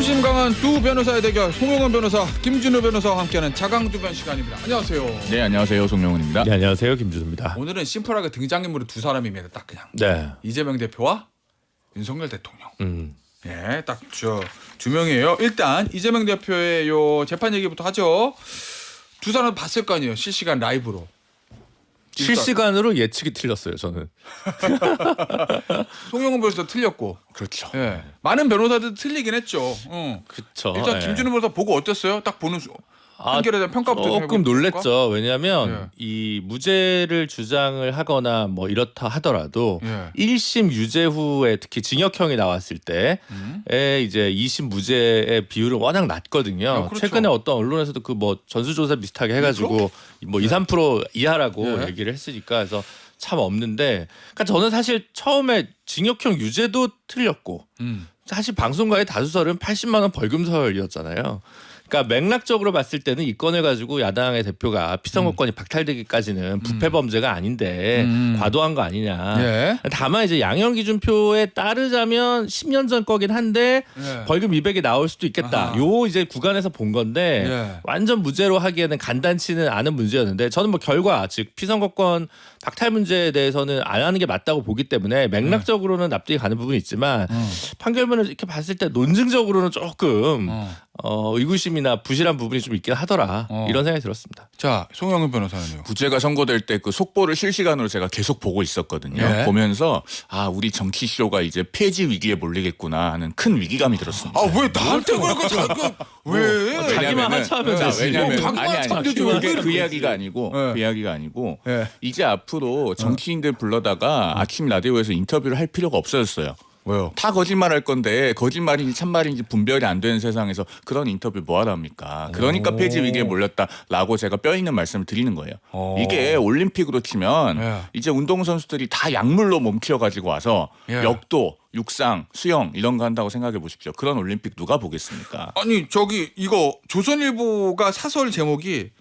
호기심 강한 두 변호사의 대결, 송영은 변호사, 김준우 변호사와 함께하는 자강두변 시간입니다. 안녕하세요. 네, 안녕하세요. 송영은입니다. 네, 안녕하세요. 김준우입니다. 오늘은 심플하게 등장인물이 두 사람입니다. 딱 그냥 네. 이재명 대표와 윤석열 대통령. 예, 딱 저 두 명이에요. 일단 이재명 대표의 요 재판 얘기부터 하죠. 두 사람 봤을 거 아니에요. 실시간 라이브로. 실시간으로 예측이 틀렸어요. 저는. 송영은 변호사 틀렸고. 그렇죠. 예, 많은 변호사들 틀리긴 했죠. 그렇죠. 일단 예. 김준우 변호사 보고 어땠어요? 딱 보는 판결에 대한 평가부터 좀 조금 해볼까? 놀랬죠. 왜냐하면 이 무죄를 주장을 하거나 뭐 이렇다 하더라도 1심 유죄 후에 특히 징역형이 나왔을 때에 이제 2심 무죄의 비율은 워낙 낮거든요. 그렇죠. 최근에 어떤 언론에서도 그 뭐 전수조사 비슷하게 해가지고 그렇죠? 뭐 2, 3% 이하라고 얘기를 했으니까 그래서 참 없는데, 그러니까 저는 사실 처음에 징역형 유죄도 틀렸고 사실 방송가의 다수설은 80만 원 벌금설이었잖아요. 그러니까 맥락적으로 봤을 때는 이 건을 가지고 야당의 대표가 피선거권이 박탈되기까지는 부패 범죄가 아닌데 과도한 거 아니냐. 예. 다만 이제 양형 기준표에 따르자면 10년 전 거긴 한데 벌금 200이 나올 수도 있겠다. 아하. 요 이제 구간에서 본 건데 완전 무죄로 하기에는 간단치는 않은 문제였는데, 저는 뭐 결과 즉 피선거권 박탈 문제에 대해서는 안 하는 게 맞다고 보기 때문에 맥락적으로는 납득이 가는 부분이 있지만 판결문을 이렇게 봤을 때 논증적으로는 조금 의구심이나 부실한 부분이 좀 있긴 하더라. 이런 생각이 들었습니다. 자, 송영은 변호사는요. 무죄가 선고될 때 그 속보를 실시간으로 제가 계속 보고 있었거든요. 예. 보면서 우리 정치쇼가 이제 폐지 위기에 몰리겠구나 하는 큰 위기감이 들었습니다. 아, 왜 나한테 그러고 왜? 자기만 하차하면 되지. 왜냐면 자기만 참되지 왜 그게 그 그러지? 이야기가 아니고 네. 그 이야기가 아니고 네. 이제 앞으로 정치인들 불러다가 아침 라디오에서 인터뷰를 할 필요가 없어졌어요. 왜요? 다 거짓말할 건데 거짓말인지 참말인지 분별이 안 되는 세상에서 그런 인터뷰 뭐하러 합니까? 그러니까 폐지 위기에 몰렸다라고 제가 뼈 있는 말씀을 드리는 거예요. 이게 올림픽으로 치면 이제 운동선수들이 다 약물로 몸키워가지고 와서 역도, 육상, 수영 이런 거 한다고 생각해 보십시오. 그런 올림픽 누가 보겠습니까? 아니, 저기 이거 조선일보가 사설 제목이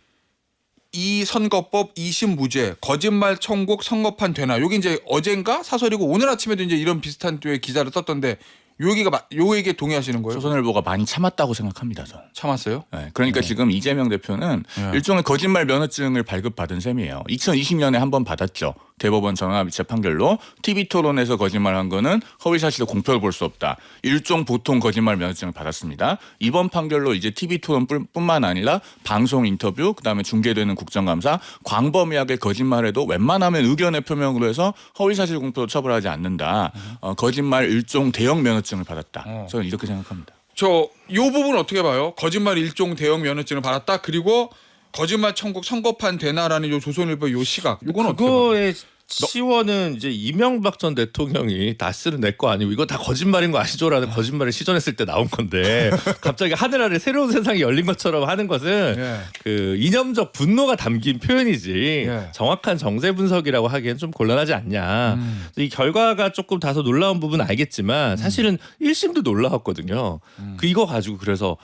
이 선거법 2심 무죄 거짓말 청곡 선거판 되나. 여기 이제 어젠가 사설이고 오늘 아침에도 이제 이런 비슷한 류의 기사를 썼던데 요 얘기에 동의하시는 거예요? 조선일보가 많이 참았다고 생각합니다. 저는. 참았어요? 네, 그러니까 지금 이재명 대표는 일종의 거짓말 면허증을 발급받은 셈이에요. 2020년에 한 번 받았죠. 대법원 전원합의체 판결로 TV토론에서 거짓말한 거는 허위사실로 공표를 볼 수 없다. 일종 보통 거짓말 면허증을 받았습니다. 이번 판결로 이제 TV토론뿐만 아니라 방송 인터뷰, 그다음에 중계되는 국정감사, 광범위하게 거짓말해도 웬만하면 의견의 표명으로 해서 허위사실 공표로 처벌하지 않는다. 거짓말 일종 대형 면허증을 받았다. 저는 이렇게 생각합니다. 요 부분 어떻게 봐요? 거짓말 일종 대형 면허증을 받았다. 그리고 거짓말 청곡 선거판 되나라는 요 조선일보 요 시각. 요건 어떻게 봐요? 그거의 시원은 이제 이명박 전 대통령이 다 쓰는 내 거 아니고 이거 다 거짓말인 거 아시죠라는 거짓말을 시전했을 때 나온 건데 갑자기 하늘 아래 새로운 세상이 열린 것처럼 하는 것은 그 이념적 분노가 담긴 표현이지 정확한 정세 분석이라고 하기엔 좀 곤란하지 않냐. 이 결과가 조금 다소 놀라운 부분은 알겠지만 사실은 1심도 놀라웠거든요. 이거 가지고 그래서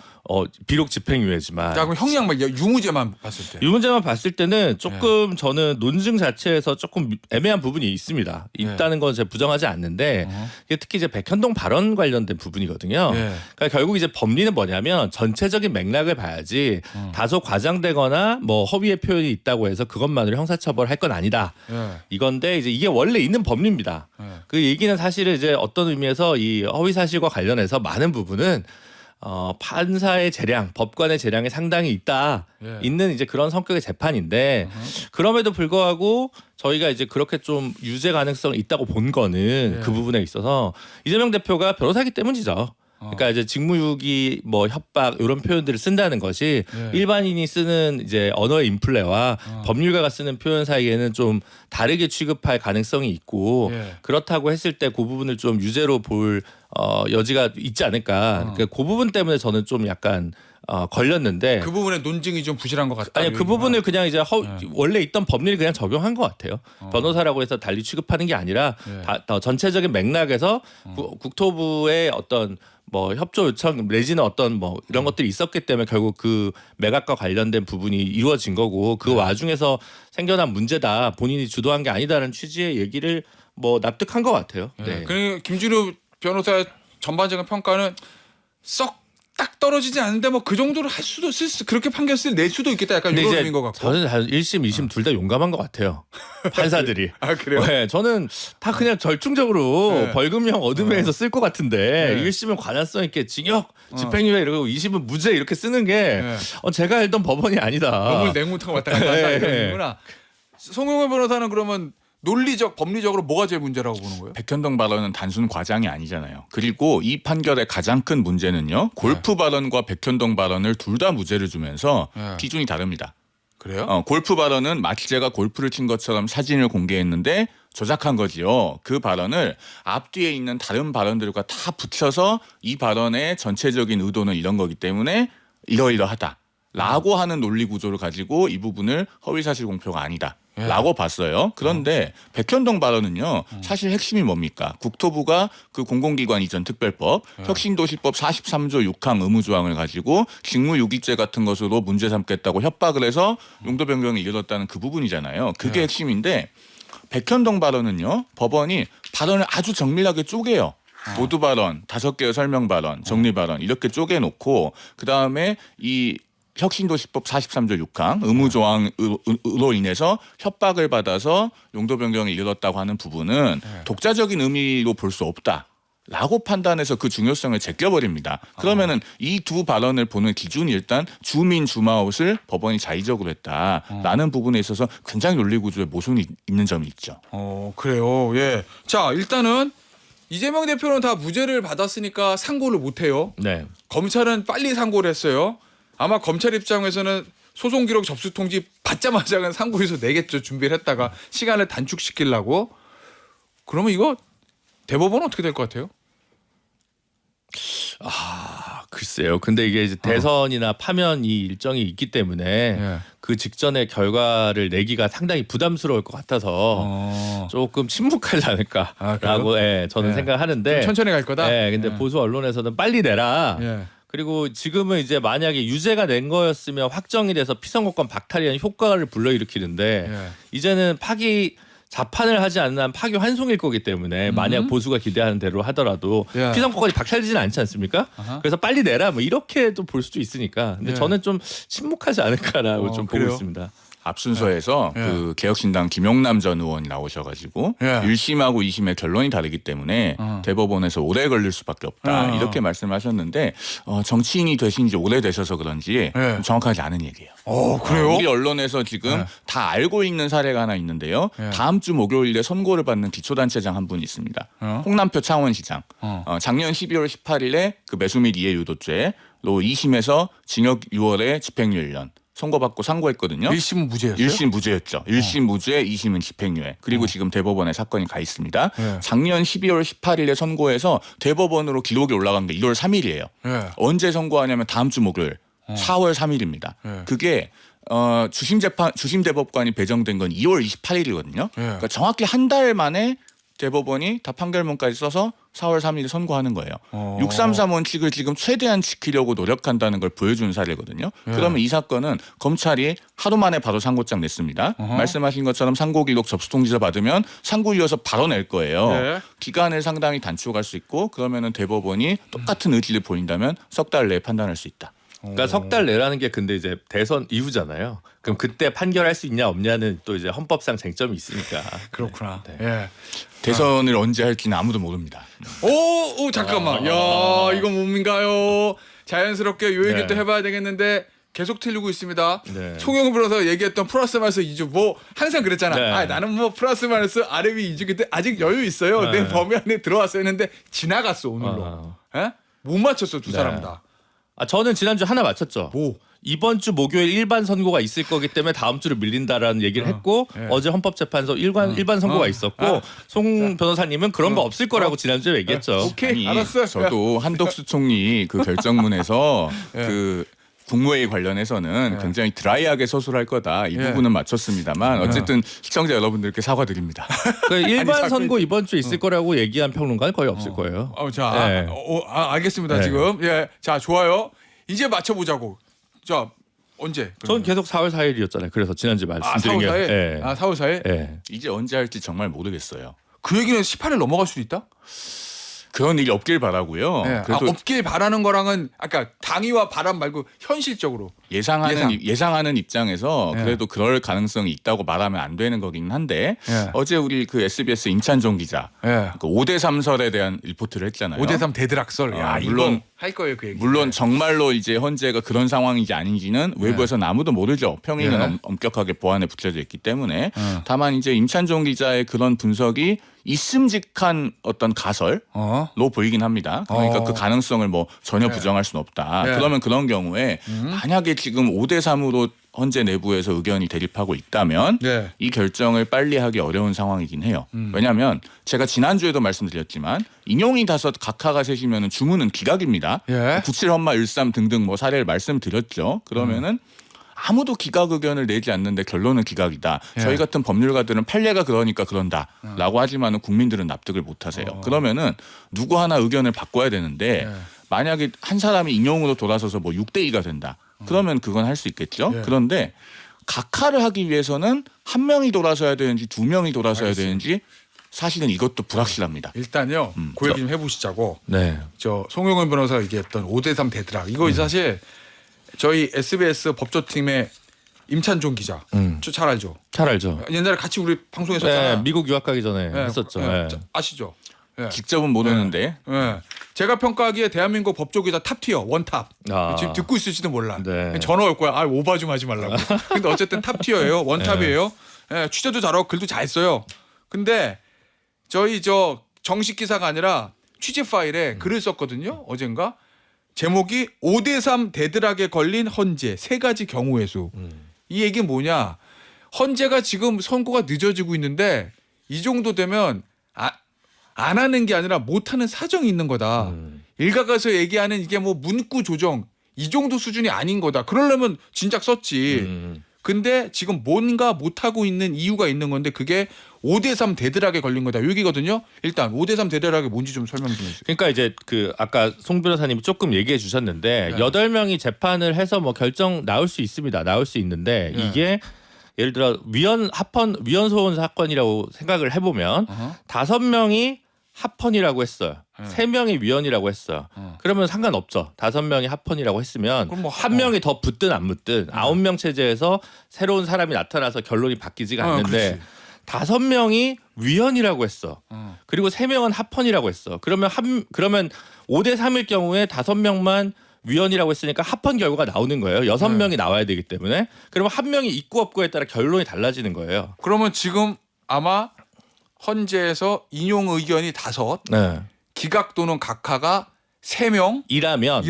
비록 집행유예지만. 자, 그럼 형량 막 유무죄만 봤을 때. 유문제만 봤을 때는 조금 저는 논증 자체에서 조금 애매한 부분이 있습니다. 있다는 건 제가 부정하지 않는데 이게 특히 이제 백현동 발언 관련된 부분이거든요. 그러니까 결국 이제 법리는 뭐냐면 전체적인 맥락을 봐야지 다소 과장되거나 뭐 허위의 표현이 있다고 해서 그것만으로 형사처벌할 건 아니다. 이건데 이제 이게 원래 있는 법리입니다. 그 얘기는 사실은 이제 어떤 의미에서 이 허위 사실과 관련해서 많은 부분은 판사의 재량, 법관의 재량이 상당히 있는 이제 그런 성격의 재판인데 그럼에도 불구하고 저희가 이제 그렇게 좀 유죄 가능성이 있다고 본 거는 그 부분에 있어서 이재명 대표가 변호사기 때문이죠. 그러니까 이제 직무유기, 뭐 협박 이런 표현들을 쓴다는 것이 일반인이 쓰는 이제 언어의 인플레와 법률가가 쓰는 표현 사이에는 좀 다르게 취급할 가능성이 있고 그렇다고 했을 때 그 부분을 좀 유죄로 볼 여지가 있지 않을까. 그러니까 그 부분 때문에 저는 좀 약간 걸렸는데 그 부분에 논증이 좀 부실한 것 같다. 아니 그 부분을 그냥 이제 원래 있던 법리를 그냥 적용한 것 같아요. 변호사라고 해서 달리 취급하는 게 아니라 전체적인 맥락에서 국토부의 어떤 뭐 협조 요청 내지는 어떤 뭐 이런 것들이 있었기 때문에 결국 그 매각과 관련된 부분이 이루어진 거고 그 와중에서 생겨난 문제다. 본인이 주도한 게 아니다라는 취지의 얘기를 뭐 납득한 것 같아요. 네. 그리고 김준우 변호사의 전반적인 평가는 썩 딱 떨어지지 않는데 뭐 그 정도로 할 수도 그렇게 판결을 낼 수도 있겠다. 약간 이런 의미인 것 같고. 저는 1심, 2심 둘 다 용감한 것 같아요. 판사들이. 아 그래요? 네, 저는 다 그냥 절충적으로 네. 벌금형 얻음에서 쓸 것 같은데 네. 1심은 관할성 있게 징역, 집행유예 이러고 2심은 무죄 이렇게 쓰는 게 네. 제가 알던 법원이 아니다. 너무 냉무탕 왔다 갔다 한다 네. 이러는구나. 송영길 변호사는 그러면 논리적, 법리적으로 뭐가 제일 문제라고 보는 거예요? 백현동 발언은 단순 과장이 아니잖아요. 그리고 이 판결의 가장 큰 문제는요. 골프 발언과 백현동 발언을 둘 다 무죄를 주면서 네. 기준이 다릅니다. 그래요? 골프 발언은 마치 제가 골프를 친 것처럼 사진을 공개했는데 조작한 거지요. 그 발언을 앞뒤에 있는 다른 발언들과 다 붙여서 이 발언의 전체적인 의도는 이런 거기 때문에 이러이러하다. 라고 하는 논리 구조를 가지고 이 부분을 허위사실 공표가 아니다. 예. 라고 봤어요. 그런데 백현동 발언은요. 사실 핵심이 뭡니까? 국토부가 그 공공기관 이전 특별법 혁신도시법 43조 6항 의무조항을 가지고 직무유기죄 같은 것으로 문제 삼겠다고 협박을 해서 용도 변경에 이르렀다는 그 부분이잖아요. 그게 핵심인데 백현동 발언은요. 법원이 발언을 아주 정밀하게 쪼개요. 모두 발언, 5개의 설명 발언, 정리 발언 이렇게 쪼개놓고 그다음에 이 혁신도시법 43조 6항 의무조항으로 인해서 협박을 받아서 용도 변경에 이르렀다고 하는 부분은 독자적인 의미로 볼 수 없다. 라고 판단해서 그 중요성을 제껴버립니다. 그러면은 이 두 발언을 보는 기준이 일단 주민 주마웃을 법원이 자의적으로 했다라는 부분에 있어서 굉장히 논리 구조에 모순이 있는 점이 있죠. 그래요. 예. 자, 일단은 이재명 대표는 다 무죄를 받았으니까 상고를 못 해요. 네. 검찰은 빨리 상고를 했어요. 아마 검찰 입장에서는 소송 기록 접수 통지 받자마자 상고유서 내겠죠. 준비를 했다가 시간을 단축시키려고. 그러면 이거 대법원은 어떻게 될 것 같아요? 글쎄요. 근데 이게 이제 대선이나 파면 이 일정이 있기 때문에 예. 그 직전에 결과를 내기가 상당히 부담스러울 것 같아서 조금 침묵하지 않을까라고 저는 예. 생각하는데 좀 천천히 갈 거다. 근데 예. 보수 언론에서는 빨리 내라. 예. 그리고 지금은 이제 만약에 유죄가 낸 거였으면 확정이 돼서 피선거권 박탈이라는 효과를 불러일으키는데 예. 이제는 파기 자판을 하지 않는 한 파기 환송일 거기 때문에 만약 보수가 기대하는 대로 하더라도 예. 피선거권이 박탈되지는 않지 않습니까? 아하. 그래서 빨리 내라 뭐 이렇게도 볼 수도 있으니까. 근데 예. 저는 좀 침묵하지 않을까라고 좀 보고 그래요? 있습니다. 앞순서에서 예. 그 개혁신당 김용남 전 의원이 나오셔가지고 예. 1심하고 2심의 결론이 다르기 때문에 대법원에서 오래 걸릴 수밖에 없다 이렇게 말씀하셨는데 정치인이 되신 지 오래되셔서 그런지 예. 정확하지 않은 얘기예요. 그래요? 우리 언론에서 지금 예. 다 알고 있는 사례가 하나 있는데요. 예. 다음 주 목요일에 선고를 받는 기초단체장 한 분이 있습니다. 어? 홍남표 창원시장. 작년 12월 18일에 그 매수 및 이해유도죄로 2심에서 징역 6월에 집행유예 1년 선고받고 상고했거든요. 1심은 무죄였어요? 1심 무죄였죠. 1심 무죄, 2심은 집행유예. 그리고 지금 대법원에 사건이 가 있습니다. 네. 작년 12월 18일에 선고해서 대법원으로 기록이 올라간 게 1월 3일이에요. 예. 언제 선고하냐면 다음 주 목요일 4월 3일입니다. 네. 그게 주심 대법관이 배정된 건 2월 28일이거든요. 그러니까 정확히 한 달 만에 대법원이 다 판결문까지 써서 4월 3일에 선고하는 거예요. 633 원칙을 지금 최대한 지키려고 노력한다는 걸 보여주는 사례거든요. 그러면 이 사건은 검찰이 하루 만에 바로 상고장 냈습니다. 말씀하신 것처럼 상고 기록 접수 통지서 받으면 상고 이어서 바로 낼 거예요. 네. 기간을 상당히 단축할 수 있고 그러면은 대법원이 똑같은 의지를 보인다면 석 달 내에 판단할 수 있다. 그러니까 석 달 내라는 게 근데 이제 대선 이후잖아요. 그럼 그때 판결할 수 있냐 없냐는 또 이제 헌법상 쟁점이 있으니까. 그렇구나. 네. 예. 대선을 언제 할지는 아무도 모릅니다. 오 잠깐만. 야 이거 뭡니까요? 자연스럽게 요 얘기 또 네. 해봐야 되겠는데 계속 틀리고 있습니다. 네. 송영훈 변호사가 얘기했던 플러스 마이너스 2주 뭐 항상 그랬잖아. 네. 나는 뭐 플러스 마이너스 아래 위 2주 그때 아직 여유 있어요. 네. 내 범위 안에 들어왔어 했는데 지나갔어 오늘로. 예? 못 맞췄어 두 네. 사람 다. 저는 지난주 하나 맞췄죠. 뭐? 이번 주 목요일 일반 선고가 있을 거기 때문에 다음 주를 밀린다라는 얘기를 했고 예. 어제 헌법재판소 일반 선고가 있었고 송 변호사님은 그런 거 없을 거라고 지난주에 얘기했죠. 오케이 아니, 알았어. 저도 한덕수 총리 그 결정문에서 예. 그 국무회의 관련해서는 굉장히 드라이하게 서술할 거다. 이 예. 부분은 맞췄습니다만 어쨌든 시청자 여러분들께 사과드립니다. 그 일반 자꾸 선고 이번 주 있을 거라고 얘기한 평론가는 거의 없을 거예요. 자, 네. 알겠습니다. 네. 지금 예, 자 좋아요. 이제 맞춰보자고. 자 언제? 전 계속 4월 4일이었잖아요. 그래서 지난주 4월 말씀드린 게. 4일. 예. 4월 4일. 예. 이제 언제 할지 정말 모르겠어요. 그 얘기는 18일 넘어갈 수도 있다. 그런 일이 없길 바라고요. 예. 그래도 없길 바라는 거랑은 아까 당위와 바람 말고 현실적으로 예상하는 입장에서 예. 그래도 그럴 가능성이 있다고 말하면 안 되는 거긴 한데 예. 어제 우리 그 SBS 임찬종 기자 예. 그 5대3설에 대한 리포트를 했잖아요. 5대3 대드락설. 야, 물론 이거 할 거예요, 그 얘기. 물론 정말로 이제 헌재가 그런 상황인지 아닌지는 외부에서는 아무도 모르죠. 평의는 예. 엄격하게 보안에 붙여져 있기 때문에 다만 이제 임찬종 기자의 그런 분석이 있음직한 어떤 가설로 보이긴 합니다. 그러니까 그 가능성을 뭐 전혀 부정할 수는 없다. 예. 그러면 그런 경우에 만약에 지금 5대3으로 헌재 내부에서 의견이 대립하고 있다면 네. 이 결정을 빨리 하기 어려운 상황이긴 해요. 왜냐하면 제가 지난주에도 말씀드렸지만 인용이 5 각하가 셋이면 주문은 기각입니다. 예. 97 헌마 13 등등 뭐 사례를 말씀드렸죠. 그러면은 아무도 기각 의견을 내지 않는데 결론은 기각이다. 예. 저희 같은 법률가들은 판례가 그러니까 그런다라고 하지만은 국민들은 납득을 못하세요. 그러면은 누구 하나 의견을 바꿔야 되는데 예. 만약에 한 사람이 인용으로 돌아서서 뭐 6대2가 된다. 그러면 그건 할 수 있겠죠. 예. 그런데 각하를 하기 위해서는 한 명이 돌아서야 되는지 두 명이 돌아서야 알겠습니다. 되는지 사실은 이것도 불확실합니다. 일단요. 그 얘기 좀 해보시자고. 네. 저 송영은 변호사가 얘기했던 5대3 대드락. 이거 사실 저희 SBS 법조팀의 임찬종 기자. 잘 알죠? 잘 알죠. 옛날에 같이 우리 방송에서 네, 미국 유학 가기 전에 했었죠. 네. 아시죠? 예. 직접은 모르는데 예. 제가 평가하기에 대한민국 법조기자 탑티어 원탑. 아. 지금 듣고 있을지도 몰라. 네. 전화 올 거야. 아 오바 좀 하지 말라고. 근데 어쨌든 탑티어예요. 원탑이에요. 예, 취재도 잘하고 글도 잘 써요. 근데 저희 저 정식 기사가 아니라 취재 파일에 글을 썼거든요. 어젠가. 제목이 5대3 대드락에 걸린 헌재 3가지 경우의 수. 이 얘기 뭐냐? 헌재가 지금 선고가 늦어지고 있는데 이 정도 되면 안 하는 게 아니라 못 하는 사정이 있는 거다. 일각에서 얘기하는 이게 뭐 문구 조정 이 정도 수준이 아닌 거다. 그러려면 진작 썼지. 근데 지금 뭔가 못 하고 있는 이유가 있는 건데 그게 5대3 대드락에 걸린 거다. 여기거든요. 일단 5대3 대드락이 뭔지 좀 설명 좀 해주세요. 그러니까 이제 그 아까 송 변호사님이 조금 얘기해 주셨는데 네. 8명이 재판을 해서 뭐 결정 나올 수 있습니다. 나올 수 있는데 네. 이게 예를 들어 위헌 소원 사건이라고 생각을 해보면 5명이 합헌이라고 했어요. 네. 3명이 위헌이라고 했어요. 그러면 상관없죠. 5명이 합헌이라고 했으면 그럼 뭐 한 명이 더 붙든 안 붙든 9명 체제에서 새로운 사람이 나타나서 결론이 바뀌지가 않는데 5명이 위헌이라고 했어. 그리고 3명은 합헌이라고 했어. 그러면 5대3일 경우에 5명만 위헌이라고 했으니까 합헌 결과가 나오는 거예요. 6명이 나와야 되기 때문에. 그러면 한 명이 있고 없고에 따라 결론이 달라지는 거예요. 그러면 지금 아마 헌재에서 인용 의견이 5, 네. 기각 또는 각하가 3명 이라면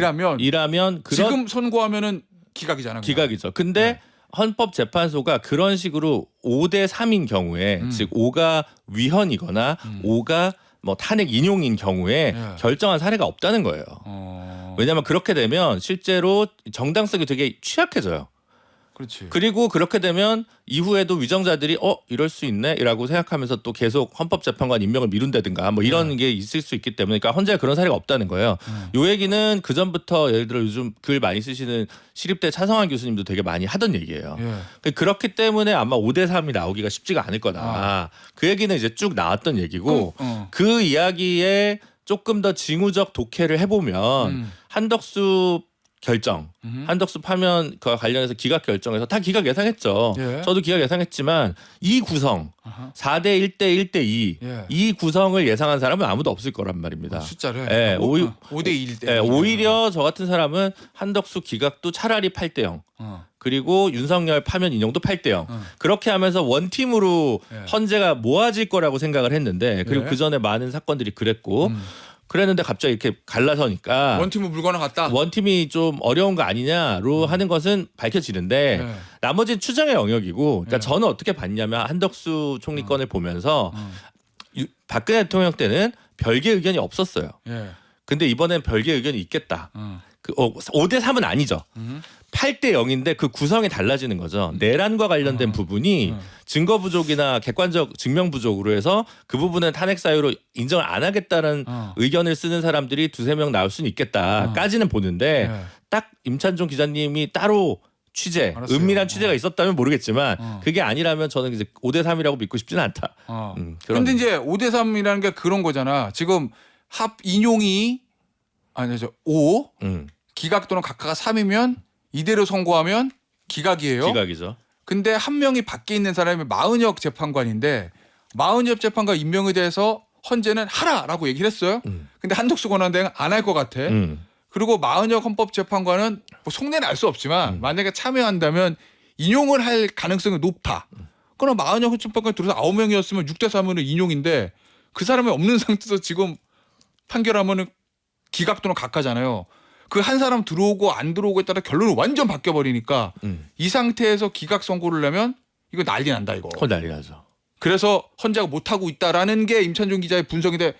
그런 지금 선고하면은 기각이잖아요. 기각이죠. 근데 헌법재판소가 그런 식으로 5대3인 경우에 즉 5가 위헌이거나 5가 뭐 탄핵 인용인 경우에 결정한 사례가 없다는 거예요. 왜냐하면 그렇게 되면 실제로 정당성이 되게 취약해져요. 그렇지. 그리고 그렇게 되면 이후에도 위정자들이 이럴 수 있네라고 생각하면서 또 계속 헌법재판관 임명을 미룬다든가 뭐 이런 게 있을 수 있기 때문에 그러니까 헌재가 그런 사례가 없다는 거예요. 요 얘기는 그 전부터 예를 들어 요즘 글 많이 쓰시는 시립대 차성환 교수님도 되게 많이 하던 얘기예요. 그렇기 때문에 아마 5대3이 나오기가 쉽지가 않을 거다. 그 얘기는 이제 쭉 나왔던 얘기고 그 이야기에 조금 더 징후적 독해를 해보면 한덕수 결정, 한덕수 파면과 관련해서 기각 결정에서 다 기각 예상했죠. 예. 저도 기각 예상했지만 이 구성 4대 1대 1대 2 예. 이 구성을 예상한 사람은 아무도 없을 거란 말입니다. 숫자를 예, 5대 1 때. 예, 오히려 저 같은 사람은 한덕수 기각도 차라리 8대 0. 그리고 윤석열 파면 인용도 8대 0. 그렇게 하면서 원팀으로 예. 헌재가 모아질 거라고 생각을 했는데 그리고 예. 그 전에 많은 사건들이 그랬고 그랬는데 갑자기 이렇게 갈라서니까 원팀은 물건을 갖다. 원팀이 좀 어려운 거 아니냐로 하는 것은 밝혀지는데 네. 나머지는 추정의 영역이고 그러니까 저는 어떻게 봤냐면 한덕수 총리 건을 보면서 박근혜 대통령 때는 별개 의견이 없었어요. 예. 근데 이번엔 별개 의견이 있겠다. 5대3은 아니죠. 8대 0인데 그 구성이 달라지는 거죠. 내란과 관련된 부분이 증거 부족이나 객관적 증명 부족으로 해서 그 부분은 탄핵 사유로 인정을 안 하겠다는 의견을 쓰는 사람들이 2-3명 나올 수는 있겠다까지는 보는데 예. 딱 임찬종 기자님이 따로 취재, 알았어요. 은밀한 취재가 있었다면 모르겠지만 그게 아니라면 저는 이제 5대3이라고 믿고 싶지는 않다. 그런 근데 이제 5대3이라는 게 그런 거잖아. 지금 합 인용이 아니죠 5 기각 또는 각하가 3이면 이대로 선고하면 기각이에요. 기각이죠. 근데 한 명이 밖에 있는 사람이 마은혁 재판관인데 마은혁 재판관 임명에 대해서 헌재는 하라라고 얘기를 했어요. 근데 한덕수 권한대행은 안 할 것 같아. 그리고 마은혁 헌법재판관은 뭐 속내는 알 수 없지만 만약에 참여한다면 인용을 할 가능성이 높다. 그럼 마은혁 헌법재판관이 들어서 9명이었으면 6대 3은 인용인데 그 사람이 없는 상태에서 지금 판결하면은 기각 또는 각하잖아요. 그 한 사람 들어오고 안 들어오고에 따라 결론이 완전 바뀌어 버리니까 이 상태에서 기각 선고를 내면 이거 난리 난다 이거. 그건 난리 나죠. 그래서 헌재가 못 하고 있다라는 게 임찬종 기자의 분석인데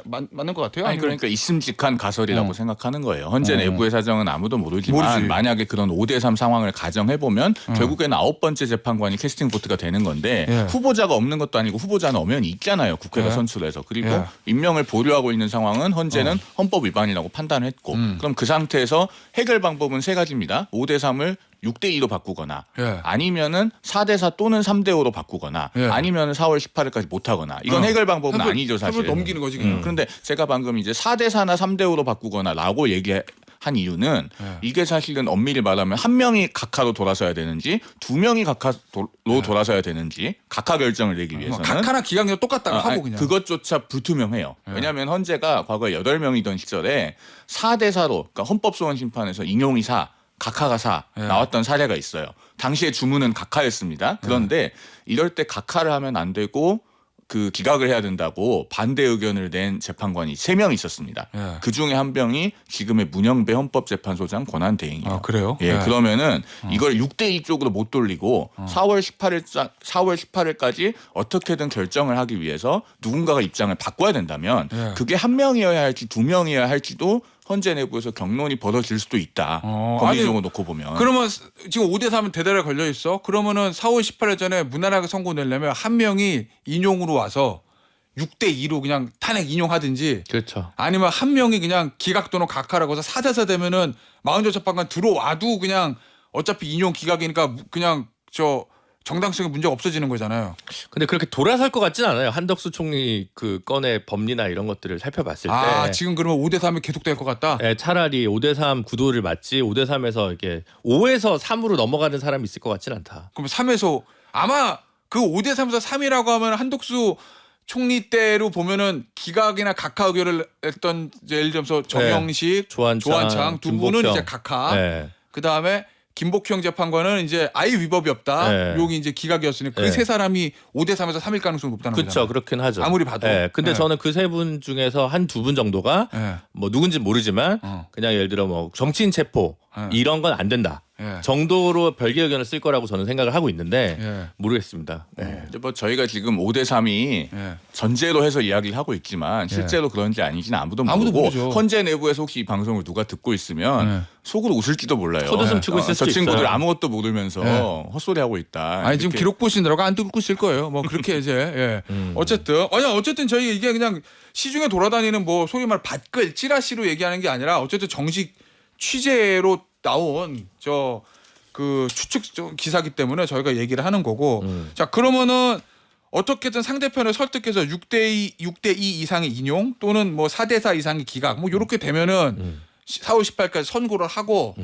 맞는 것 같아요? 아니 그러니까 있음직한 가설이라고 생각하는 거예요. 헌재 내부의 사정은 아무도 모르지만 모르지. 만약에 그런 5대3 상황을 가정해 보면 결국에는 9번째 재판관이 캐스팅 보트가 되는 건데 예. 후보자가 없는 것도 아니고 후보자는 엄연히 있잖아요. 국회가 예. 선출해서. 그리고 예. 임명을 보류하고 있는 상황은 헌재는 헌법 위반이라고 판단했고 그럼 그 상태에서 해결 방법은 세 가지입니다. 5대3을 6대2로 바꾸거나 예. 아니면은 4대4 또는 3대5로 바꾸거나 예. 아니면은 4월 18일까지 못 하거나 이건 해결 방법은 아니죠, 사실. 합을 넘기는 거지 그냥. 그런데 제가 방금 이제 4대4나 3대5로 바꾸거나라고 얘기한 이유는 이게 사실은 엄밀히 말하면 한 명이 각하로 돌아서야 되는지 두 명이 각하로 돌아서야 되는지 각하 결정을 내기 위해서는 각하나 기각이나 똑같다고 하고 그냥. 그것조차 불투명해요. 왜냐하면 헌재가 과거에 8명이던 시절에 4대4로 그러니까 헌법소원 심판에서 인용이 4 각하가 4 나왔던 사례가 있어요. 당시에 주문은 각하였습니다. 그런데 이럴 때 각하를 하면 안 되고 그 기각을 해야 된다고 반대 의견을 낸 재판관이 3명 있었습니다. 예. 그 중에 한 명이 지금의 문영배 헌법재판소장 권한대행이에요. 아, 그래요? 예, 예. 그러면은 이걸 6대2 쪽으로 못 돌리고 4월 18일까지 어떻게든 결정을 하기 위해서 누군가가 입장을 바꿔야 된다면 예. 그게 한 명이어야 할지 두 명이어야 할지도 헌재 내부에서 경론이 벌어질 수도 있다. 법리적으로 놓고 보면. 그러면 지금 5대 3은 대달에 걸려 있어. 그러면은 4월 18일 전에 무난하게 선고 내려면 한 명이 인용으로 와서 6대 2로 그냥 탄핵 인용하든지 그렇죠. 아니면 한 명이 그냥 기각 또는 각하라고 해서 4대 4 되면은 마흔조 재판관 들어와도 그냥 어차피 인용 기각이니까 그냥 저 정당성에 문제가 없어지는 거잖아요. 근데 그렇게 돌아설 것 같진 않아요. 한덕수 총리 그 건의 법리나 이런 것들을 살펴봤을 때. 지금 그러면 5대 3이 계속될 것 같다. 예, 차라리 5대3 구도를 맞지 5대3에서 이렇게 5에서 3으로 넘어가는 사람이 있을 것 같진 않다. 그럼 3에서 아마 그 5대 3에서 3이라고 하면 한덕수 총리 때로 보면은 기각이나 각하 의결을 했던 이제 예를 들어서 정영식, 조한창 두 분은 김복형. 이제 각하. 네. 그 다음에 김복형 재판관은 이제 아예 위법이 없다. 네. 여기 이제 기각이었으니 그 네. 세 사람이 5대 3에서 3일 가능성이 높다는 그렇죠. 거잖아요. 그렇긴 하죠. 아무리 봐도. 예, 근데 네. 저는 그 세 분 중에서 한 두 분 정도가 예. 뭐 누군지 모르지만 그냥 예를 들어 뭐 정치인 체포 이런 건 안 된다. 예. 정도로 별개 의견을 쓸 거라고 저는 생각을 하고 있는데 예. 모르겠습니다. 네. 이제 뭐 저희가 지금 5대3이 예. 전제로 해서 이야기를 하고 있지만 실제로 그런지 아닌지는 아무도 모르고 모르죠. 헌재 내부에서 혹시 이 방송을 누가 듣고 있으면 속으로 웃을지도 몰라요. 헛웃음 치고 있을 저 수도 친구들 있어요. 아무것도 모르면서 헛소리하고 있다. 아니 지금 이렇게. 기록 보시느라고 안 듣고 있을 거예요. 뭐 그렇게 이제 어쨌든 저희 이게 그냥 시중에 돌아다니는 뭐 소위 말 밭글 찌라시로 얘기하는 게 아니라 어쨌든 정식 취재로 나온 저 그 추측 기사기 때문에 저희가 얘기를 하는 거고. 자 그러면은 어떻게든 상대편을 설득해서 6대2 이상의 인용 또는 뭐 4대 4 이상의 기각 뭐 이렇게 되면은 4월 18일까지 선고를 하고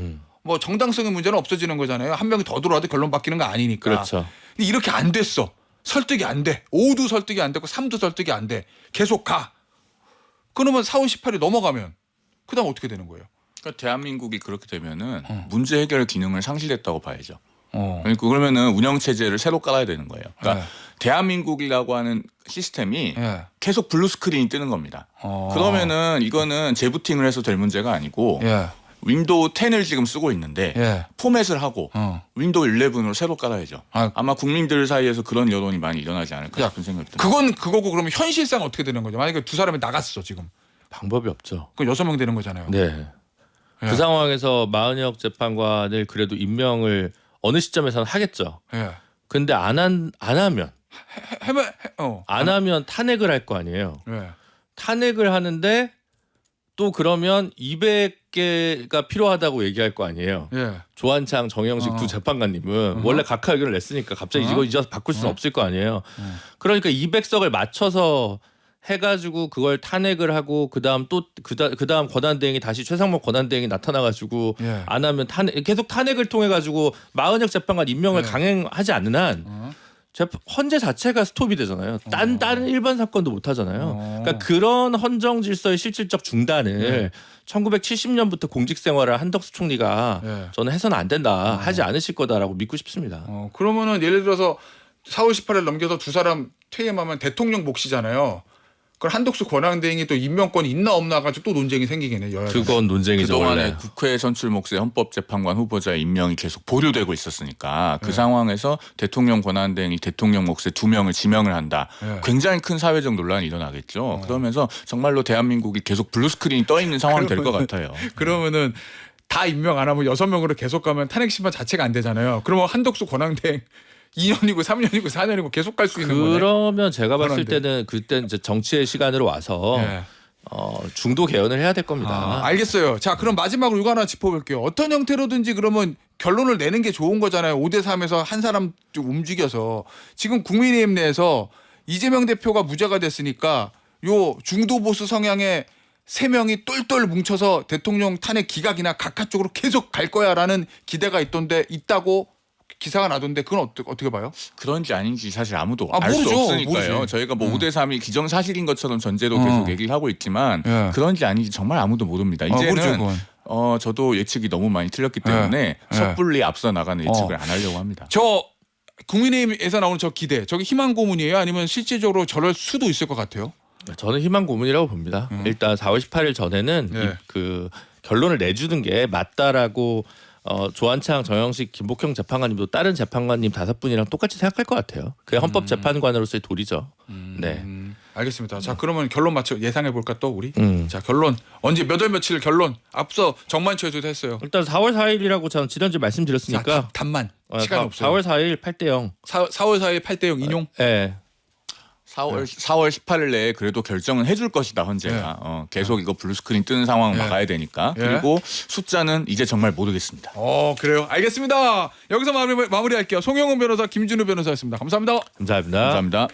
뭐 정당성의 문제는 없어지는 거잖아요. 한 명이 더 들어와도 결론 바뀌는 거 아니니까. 그렇죠. 근데 이렇게 안 됐어. 설득이 안 돼. 5도 설득이 안 되고 3도 설득이 안 돼. 계속 가. 그러면 4월 18일 넘어가면 그다음 어떻게 되는 거예요? 그러니까 대한민국이 그렇게 되면은 문제 해결 기능을 상실했다고 봐야죠. 어. 그러니까 그러면은 운영 체제를 새로 깔아야 되는 거예요. 그러니까 네. 대한민국이라고 하는 시스템이 예. 계속 블루 스크린이 뜨는 겁니다. 어. 그러면은 이거는 재부팅을 해서 될 문제가 아니고 예. 윈도우 10을 지금 쓰고 있는데 예. 포맷을 하고 윈도우 11으로 새로 깔아야죠. 아마 국민들 사이에서 그런 여론이 많이 일어나지 않을까 싶은 생각이 듭니다. 그건 그거고 그러면 현실상 어떻게 되는 거죠? 만약에 두 사람이 나갔어 지금. 방법이 없죠. 그럼 6명 되는 거잖아요. 네. 예. 그 상황에서 마은혁 재판관을 그래도 임명을 어느 시점에서는 하겠죠. 예. 근데 안 하면 안 하면 탄핵을 할 거 아니에요. 예. 탄핵을 하는데 또 그러면 200개가 필요하다고 얘기할 거 아니에요. 예. 조한창, 정영식 두 재판관님은 원래 각하 의견을 냈으니까 갑자기 이거 이제 바꿀 수는 없을 거 아니에요. 그러니까 200석을 맞춰서 해가지고 그걸 탄핵을 하고 그다음 또 그다음 권한대행이 다시 최상목 권한대행이 나타나가지고 예. 안 하면 계속 탄핵을 통해 가지고 마은혁 재판관 임명을 예. 강행하지 않는 한 헌재 자체가 스톱이 되잖아요. 다른 일반 사건도 못 하잖아요. 그러니까 그런 헌정 질서의 실질적 중단을 1970년부터 공직 생활을 한덕수 총리가 예. 저는 해서는 안 된다, 하지 않으실 거다라고 믿고 싶습니다. 그러면은 예를 들어서 4월 18일 넘겨서 두 사람 퇴임하면 대통령 몫이잖아요. 그럼 한덕수 권한대행이 또 임명권이 있나 없나 가지고 또 논쟁이 생기겠네. 여야간. 그건 논쟁이죠. 그동안에 원래. 국회 선출 몫의 헌법재판관 후보자 임명이 계속 보류되고 있었으니까 그 상황에서 대통령 권한대행이 대통령 몫의 2명을 지명을 한다. 네. 굉장히 큰 사회적 논란이 일어나겠죠. 그러면서 정말로 대한민국이 계속 블루스크린이 떠 있는 상황이 될 것 같아요. 그러면은 다 임명 안 하면 6명으로 계속 가면 탄핵 심판 자체가 안 되잖아요. 그러면 한덕수 권한대행 2년이고 3년이고 4년이고 계속 갈 수 있는 거네. 그러면 제가 봤을 그런데. 때는 그때 이제 정치의 시간으로 와서 예. 중도 개헌을 해야 될 겁니다. 알겠어요. 자, 그럼 마지막으로 이거 하나 짚어볼게요. 어떤 형태로든지 그러면 결론을 내는 게 좋은 거잖아요. 5대3에서 한 사람 좀 움직여서. 지금 국민의힘 내에서 이재명 대표가 무죄가 됐으니까 요 중도보수 성향의 3명이 똘똘 뭉쳐서 대통령 탄핵 기각이나 각하 쪽으로 계속 갈 거야라는 기대가 있다고 기사가 나던데 그건 어떻게 봐요? 그런지 아닌지 사실 아무도 알 수 모르죠. 없으니까요. 모르지. 저희가 뭐 5대3이 기정사실인 것처럼 전제로 계속 얘기를 하고 있지만 예. 그런지 아닌지 정말 아무도 모릅니다. 모르죠, 이제는 그건. 저도 예측이 너무 많이 틀렸기 때문에 예. 섣불리 앞서 나가는 예측을 안 하려고 합니다. 저 국민의힘에서 나오는 저 기대, 저게 희망 고문이에요? 아니면 실제적으로 저럴 수도 있을 것 같아요? 저는 희망 고문이라고 봅니다. 일단 4월 18일 전에는 네. 그 결론을 내주는 게 맞다라고 조한창, 정영식, 김복형 재판관님도 다른 재판관님 5분이랑 똑같이 생각할 것 같아요. 그게 헌법 재판관으로서의 도리죠. 네. 알겠습니다. 자, 그러면 결론 맞춰 예상해 볼까 또 우리? 음. 자, 결론 언제 몇 월 며칠 결론 앞서 정만초에도 했어요. 일단 4월 4일이라고 저는 지난주에 말씀드렸으니까 자, 답만 시간 없어요. 4월 4일 8대 0. 4월 4일 8대0 인용. 네. 4월 18일 내에 그래도 결정은 해줄 것이다 헌재가. 계속 이거 블루스크린 뜨는 상황 막아야 되니까. 예. 그리고 숫자는 이제 정말 모르겠습니다. 그래요. 알겠습니다. 여기서 마무리할게요. 송영훈 변호사, 김준우 변호사였습니다. 감사합니다. 감사합니다. 감사합니다.